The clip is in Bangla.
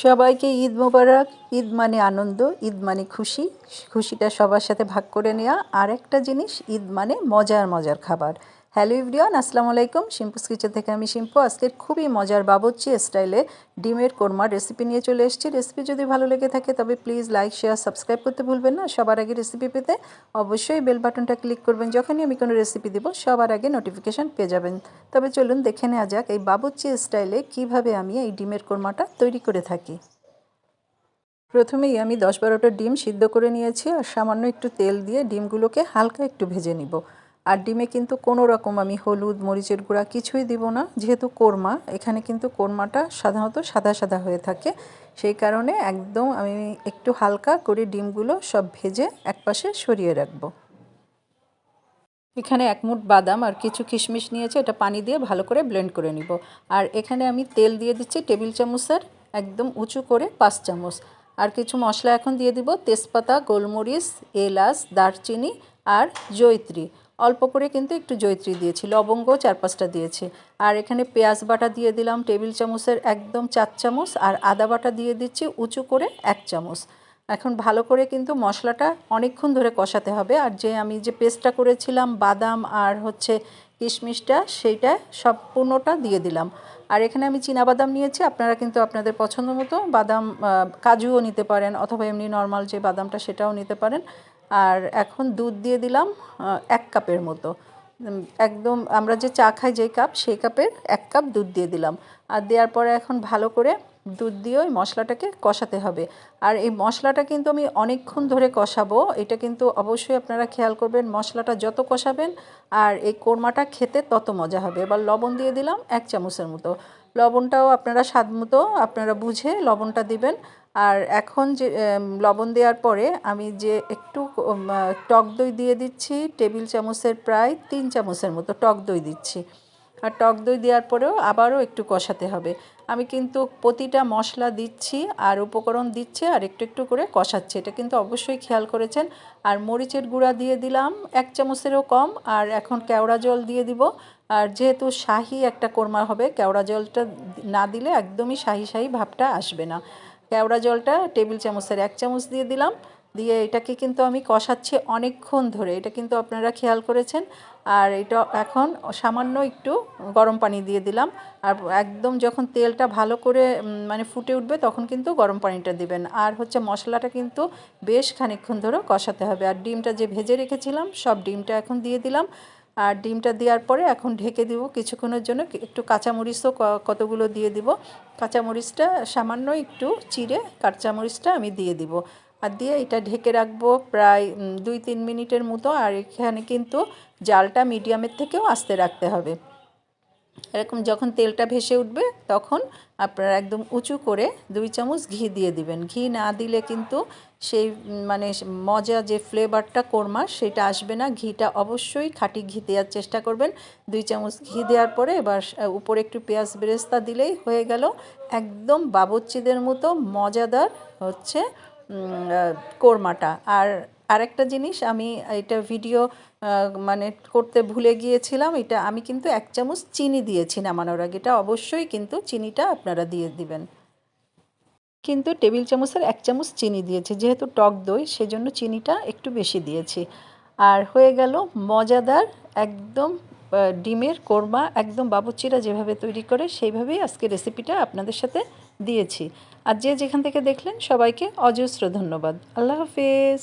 সবাইকে ঈদ মোবারক। ঈদ মানে আনন্দ, ঈদ মানে খুশি, খুশিটা সবার সাথে ভাগ করে নেওয়া। আর একটা জিনিস, ঈদ মানে মজার মজার খাবার। হ্যালো এভরিওয়ান, আসসালামু আলাইকুম। শিম্পুস কিচেন থেকে আমি শিম্পু। আজকে খুবই মজার বাবুর্চি স্টাইলে ডিমের কোরমা রেসিপি নিয়ে চলে এসেছি। রেসিপি যদি ভালো লেগে থাকে তবে প্লিজ লাইক, শেয়ার, সাবস্ক্রাইব করতে ভুলবেন না। সবার আগে রেসিপি পেতে অবশ্যই বেল বাটনটা ক্লিক করবেন। যখনই আমি কোনো রেসিপি দেবো সবার আগে নোটিফিকেশান পেয়ে যাবেন। তবে চলুন দেখে নেওয়া যাক এই বাবুর্চি স্টাইলে কিভাবে আমি এই ডিমের কোরমাটা তৈরি করে থাকি। প্রথমেই আমি 10-12টা ডিম সিদ্ধ করে নিয়েছি আর সামান্য একটু তেল দিয়ে ডিমগুলোকে হালকা একটু ভেজে নিব। আর ডিমে কিন্তু কোনো রকম আমি হলুদ, মরিচের গুঁড়া কিছুই দিব না, যেহেতু কোরমা। এখানে কিন্তু কোরমাটা সাধারণত সাদা সাদা হয়ে থাকে, সেই কারণে একদম আমি একটু হালকা করে ডিমগুলো সব ভেজে একপাশে সরিয়ে রাখবো। এখানে 1 মুঠ বাদাম আর কিছু কিশমিশ নিয়েছে, এটা পানি দিয়ে ভালো করে ব্লেন্ড করে নিব। আর এখানে আমি তেল দিয়ে দিচ্ছি টেবিল চামচের একদম উঁচু করে 5 চামচ। আর কিছু মশলা এখন দিয়ে দিব, তেজপাতা, গোলমরিচ, এলাচ, দারচিনি আর জয়িত্রী। অল্প করে কিন্তু একটু জয়িত্রী দিয়েছি, লবঙ্গ 4-5টা দিয়েছি। আর এখানে পেঁয়াজ বাটা দিয়ে দিলাম টেবিল চামচের একদম 4 চামচ। আর আদা বাটা দিয়ে দিচ্ছি উঁচু করে 1 চামচ। এখন ভালো করে কিন্তু মশলাটা অনেকক্ষণ ধরে কষাতে হবে। আর আমি যে পেস্টটা করেছিলাম বাদাম আর কিশমিশটা, সেইটা সম্পূর্ণটা দিয়ে দিলাম। আর এখানে আমি চীনাবাদাম নিয়েছি, আপনারা কিন্তু আপনাদের পছন্দ মতো বাদাম, কাজুও নিতে পারেন, অথবা এমনি নর্মাল যে বাদামটা সেটাও নিতে পারেন। আর এখন দুধ দিয়ে দিলাম 1 কাপের মতো। একদম আমরা যে চা খাই যেই কাপ, সেই কাপের 1 কাপ দুধ দিয়ে দিলাম। আর দেওয়ার পরে এখন ভালো করে দুধ দিয়ে ওই মশলাটাকে কষাতে হবে। আর এই মশলাটা কিন্তু আমি অনেকক্ষণ ধরে কষাবো, এটা কিন্তু অবশ্যই আপনারা খেয়াল করবেন। মশলাটা যত কষাবেন আর এই কোরমাটা খেতে তত মজা হবে। এবার লবণ দিয়ে দিলাম 1 চামচের মতো। লবণটাও আপনারা স্বাদ মতো আপনারা বুঝে লবণটা দিবেন। আর এখন যে লবণ দেওয়ার পরে আমি যে একটু টক দই দিয়ে দিচ্ছি, টেবিল চামচের প্রায় 3 চামচের মতো টক দই দিচ্ছি। আর টক দই দেওয়ার পরেও আবারও একটু কষাতে হবে। আমি কিন্তু প্রতিটা মশলা দিচ্ছি আর উপকরণ দিচ্ছে আর একটু একটু করে কষাচ্ছি, এটা কিন্তু অবশ্যই খেয়াল করেছেন। আর মরিচের গুঁড়া দিয়ে দিলাম 1 চামচেরও কম। আর এখন কেওড়া জল দিয়ে দিব। আর যেহেতু শাহি একটা কোরমা হবে, কেওড়া জলটা না দিলে একদমই শাহি শাহি ভাবটা আসবে না। কেওড়া জলটা টেবিল চামচের 1 চামচ দিয়ে দিলাম। দিয়ে এটাকে কিন্তু আমি কষাচ্ছি অনেকক্ষণ ধরে, এটা কিন্তু আপনারা খেয়াল করেছেন। আর এটা এখন সামান্য একটু গরম পানি দিয়ে দিলাম। আর একদম যখন তেলটা ভালো করে মানে ফুটে উঠবে তখন কিন্তু গরম পানিটা দিবেন। আর মশলাটা কিন্তু বেশ খানিকক্ষণ ধরে কষাতে হবে। আর ডিমটা যে ভেজে রেখেছিলাম সব ডিমটা এখন দিয়ে দিলাম। আর ডিমটা দেওয়ার পরে এখন ঢেকে দিব কিছুক্ষণের জন্য। একটু কাঁচামরিচও কতগুলো দিয়ে দিব। কাঁচামরিচটা সামান্য একটু চিড়ে কাঁচামরিচটা আমি দিয়ে দিব। আর দিয়ে এটা ঢেকে রাখবো প্রায় 2-3 মিনিটের মতো। আর এখানে কিন্তু জালটা মিডিয়ামের থেকেও আস্তে রাখতে হবে। এরকম যখন তেলটা ভেসে উঠবে তখন আপনারা একদম উঁচু করে 2 চামচ ঘি দিয়ে দিবেন। ঘি না দিলে কিন্তু সেই মানে মজা যে ফ্লেভারটা কোরমার সেটা আসবে না। ঘিটা অবশ্যই খাঁটি ঘি দেওয়ার চেষ্টা করবেন। 2 চামচ ঘি দেওয়ার পরে এবার উপরে একটু পেঁয়াজ বেরেস্তা দিলেই হয়ে গেল একদম বাবুর্চিদের মতো মজাদার কোরমাটা। আর আরেকটা জিনিস, আমি এটা ভিডিও মানে করতে ভুলে গিয়েছিলাম, এটা আমি কিন্তু 1 চামচ চিনি দিয়েছি নামানোর আগে। এটা অবশ্যই কিন্তু চিনিটা আপনারা দিয়ে দিবেন। কিন্তু টেবিল চামচের 1 চামচ চিনি দিয়েছি, যেহেতু টক দই সেজন্য চিনিটা একটু বেশি দিয়েছি। আর হয়ে গেল মজাদার একদম ডিমের কোরমা। একদম বাবুর্চিরা যেভাবে তৈরি করে সেইভাবেই আজকে রেসিপিটা আপনাদের সাথে দিয়েছি। আর যে যেখান থেকে দেখলেন সবাইকে অজস্র ধন্যবাদ। আল্লাহ হাফেজ।